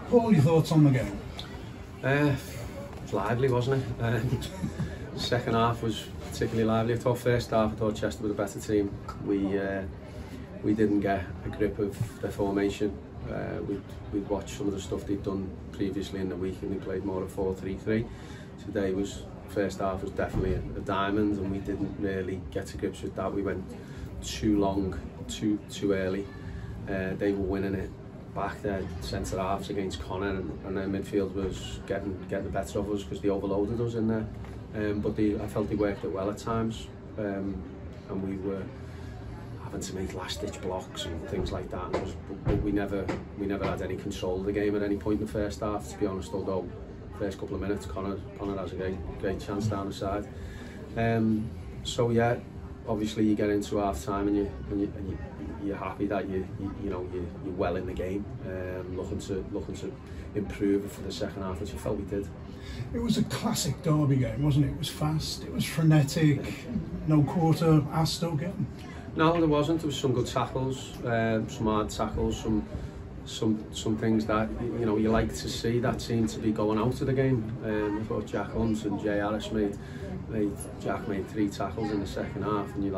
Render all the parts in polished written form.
Paul, your thoughts on the game? It was lively, wasn't it? Second half was particularly lively. I thought first half, I thought Chester were the better team. We didn't get a grip of their formation. We'd watched some of the stuff they'd done previously in the week, and they played more of 4-3-3. Today first half was definitely a diamond, and we didn't really get to grips with that. We went too long, too early. They were winning it back there, centre halves against Connor, and their midfield was getting the better of us because they overloaded us in there. But I felt they worked it well at times, and we were having to make last-ditch blocks and things like that. But we never had any control of the game at any point in the first half, to be honest. Although first couple of minutes, Connor has a great chance down the side. So yeah, obviously you get into half time and you're happy that you're well in the game, looking to improve it for the second half, which I felt we did. It was a classic derby game, wasn't it? It was fast, it was frenetic, no quarter asked or given. No, there wasn't. There was some good tackles, some hard tackles, some things that you like to see that seemed to be going out of the game. I thought Jack Hunt and Jay Harris Jack made 3 tackles in the second half, and you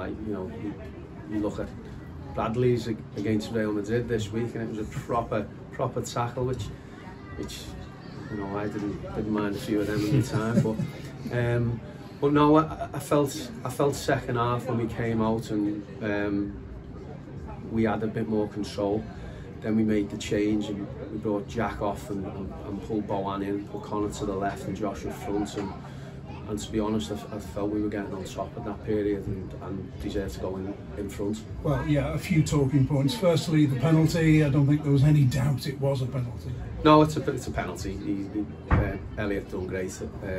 look at Bradley's against Real Madrid this week, and it was a proper tackle, which I didn't mind a few of them at the time, but no, I felt second half when we came out and we had a bit more control. Then we made the change and we brought Jack off and pulled Bowen in, put Connor to the left and Josh in front, and to be honest, I felt we were getting on top at that period and deserved to go in front. Well, yeah, a few talking points. Firstly, the penalty. I don't think there was any doubt it was a penalty. No, it's a penalty. Elliot done great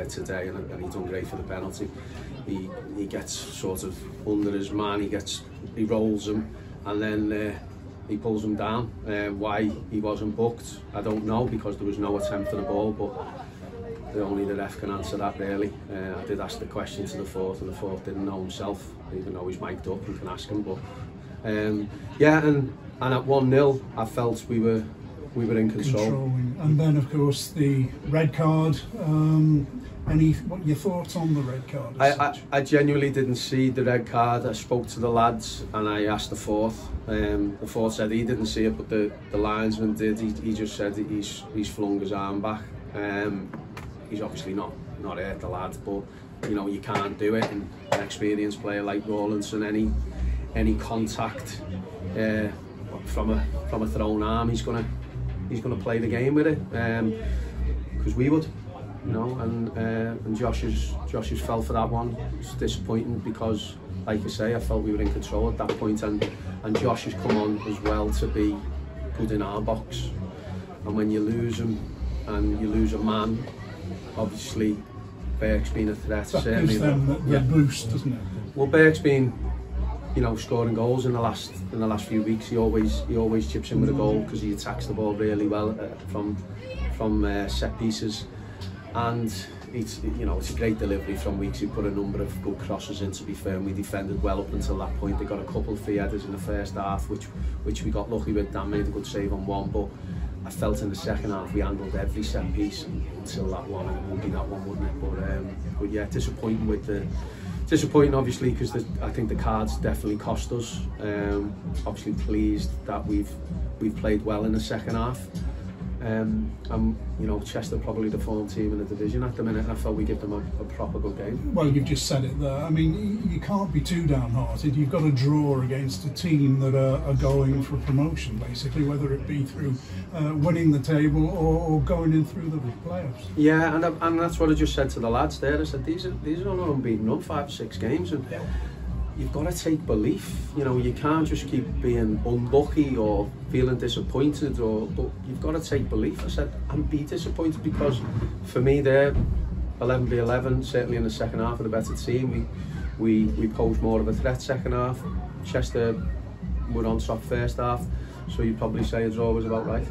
today, and he done great for the penalty. He gets sort of under his man. He rolls him, and then he pulls him down. Why he wasn't booked, I don't know, because there was no attempt for the ball, but only the ref can answer that really. I did ask the question to the fourth, and the fourth didn't know himself, even though he's mic'd up. You can ask him, but yeah, and at 1-0, I felt we were in control. Controlling. And then, of course, the red card. What your thoughts on the red card? I genuinely didn't see the red card. I spoke to the lads and I asked the fourth. The fourth said he didn't see it, but the linesman did. He just said that he's flung his arm back. He's obviously not hurt the lad, but you can't do it. And an experienced player like Rawlinson, any contact from a thrown arm, he's gonna play the game with it, because we would, and Josh's fell for that one. It's disappointing because, like I say, I felt we were in control at that point, and Josh has come on as well to be good in our box. And when you lose him and you lose a man, obviously Burke's been a threat. That certainly gives them the boost, doesn't it? Well, Burke's been scoring goals in the last few weeks. He always chips in with a goal because he attacks the ball really well from set pieces, and it's a great delivery from weeks. He put a number of good crosses in. To be fair, and we defended well up until that point. They got a couple of free headers in the first half, which we got lucky with. Dan made a good save on one, but I felt in the second half we handled every set piece until that one, and it would be that one, wouldn't it? But yeah, disappointing obviously, because I think the cards definitely cost us. Obviously pleased that we've played well in the second half. Chester probably the form team in the division at the minute. I felt we give them a proper good game. Well, you've just said it there. I mean, you can't be too downhearted. You've got to draw against a team that are going for promotion, basically, whether it be through winning the table or going in through the playoffs. Yeah, and that's what I just said to the lads there. I said these are on an unbeaten run, 5 or 6 games, and you've got to take belief. You can't just keep being unlucky or feeling disappointed, but you've got to take belief. I said, and be disappointed, because for me they're 11v11, certainly in the second half, of the better team. We posed more of a threat second half. Chester were on top first half, so you'd probably say a draw was about right.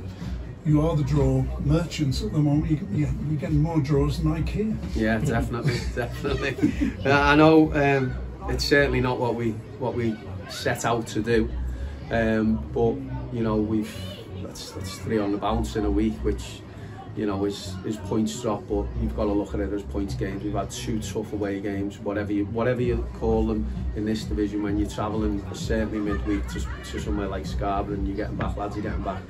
You are the draw merchants at the moment. You're getting more draws than IKEA. Yeah, definitely. I know. It's certainly not what we set out to do, but that's 3 on the bounce in a week, which you know, his points drop, but you've got to look at it as points games. We've had 2 tough away games, whatever you call them in this division. When you're travelling, certainly midweek to somewhere like Scarborough, and you're getting back, lads are getting back.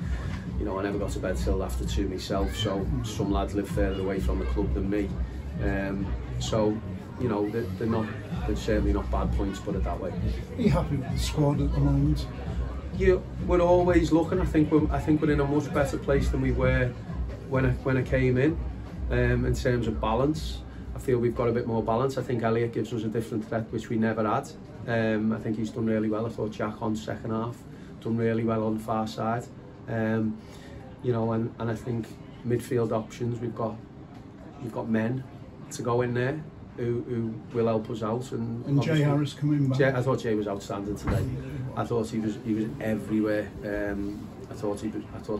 You know, I never got to bed till after 2 myself, so some lads live further away from the club than me. So, you know, they're certainly not bad points, put it that way. Are you happy with the squad at the moment? Yeah, we're always looking. I think we're in a much better place than we were when I came in terms of balance. I feel we've got a bit more balance. I think Elliot gives us a different threat, which we never had. I think he's done really well. I thought Jack on second half done really well on the far side. You know, and I think midfield options, we've got men to go in there who will help us out. And Jay Harris coming back. I thought Jay was outstanding today. I thought he was everywhere. I thought he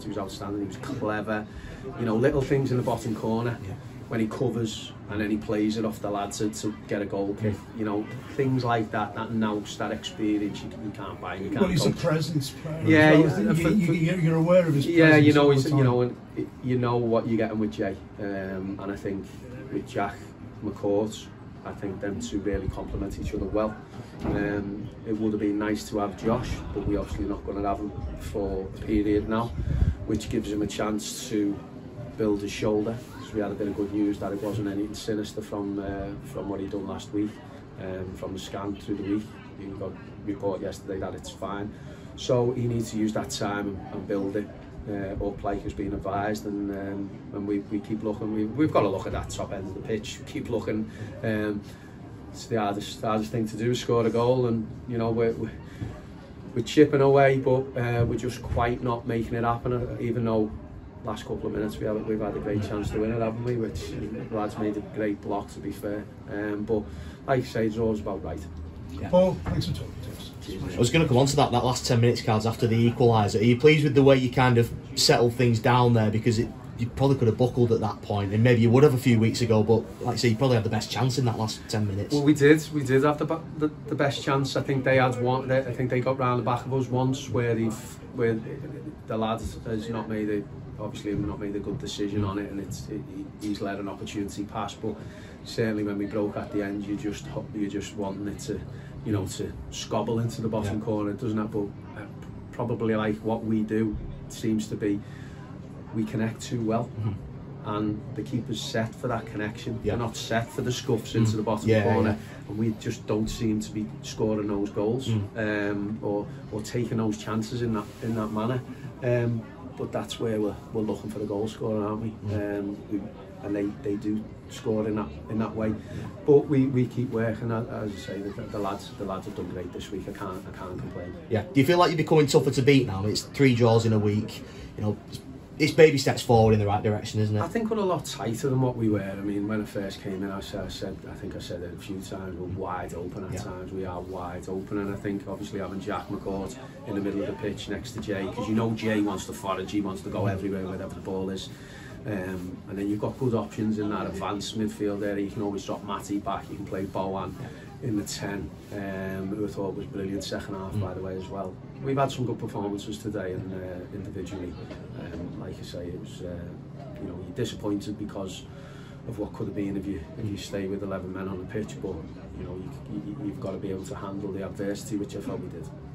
was outstanding. He was clever. You know, little things in the bottom corner when he covers and then he plays it off the lads to get a goal kick. You know, things like that. That nous, that experience you can't buy. You can't. Well, he's a presence player. Yeah, well. You're aware of his presence. Yeah, you know, all the time. you know what you're getting with Jay, and I think with Jack McCourt, I think them two really complement each other well. It would have been nice to have Josh, but we're obviously not going to have him for a period now, which gives him a chance to build his shoulder. So we had a bit of good news that it wasn't anything sinister from what he done last week, from the scan through the week. We got a report yesterday that it's fine. So he needs to use that time and build it up like has been advised, and we keep looking. We've got to look at that top end of the pitch. Keep looking. It's the hardest thing to do, score a goal, and you know we're chipping away, but we're just quite not making it happen. Even though last couple of minutes we've had a great chance to win it, haven't we? Which the lads made a great block, to be fair. But like I say, it's always about right. Yeah. Paul, thanks for talking to us. I was going to come on to that last 10 minutes, Cards, after the equaliser. Are you pleased with the way you kind of settled things down there? Because you probably could have buckled at that point, and maybe you would have a few weeks ago, but like I say, you probably had the best chance in that last 10 minutes. Well, we did have the best chance. I think they had one. I think they got round the back of us once where the lad has not made a good decision on it, and he's let an opportunity pass. But certainly when we broke at the end, you're just wanting it to, you know, to scobble into the bottom corner, doesn't it? But probably like what we do seems to be, we connect too well, and the keeper's set for that connection. They're not set for the scuffs into the bottom corner, and we just don't seem to be scoring those goals or taking those chances in that manner. But that's where we're looking for the goal scorer, aren't we? And they do score in that way. But we keep working. As I say, the lads have done great this week. I can't complain. Yeah. Do you feel like you're becoming tougher to beat now? It's 3 draws in a week. You know, it's baby steps forward in the right direction, isn't it? I think we're a lot tighter than what we were. I mean, when I first came in, I think I said it a few times, we're wide open at times. We are wide open, and I think obviously having Jack McCourt in the middle of the pitch next to Jay, because you know Jay wants to forage, he wants to go everywhere wherever the ball is. And then you've got good options in that advanced midfield area. You can always drop Matty back, you can play Bowen in the 10, who I thought was brilliant second half, by the way, as well. We've had some good performances today, and individually, like I say, it was you know, you're disappointed because of what could have been if you stay with 11 men on the pitch, but you know, you've got to be able to handle the adversity, which I felt we did.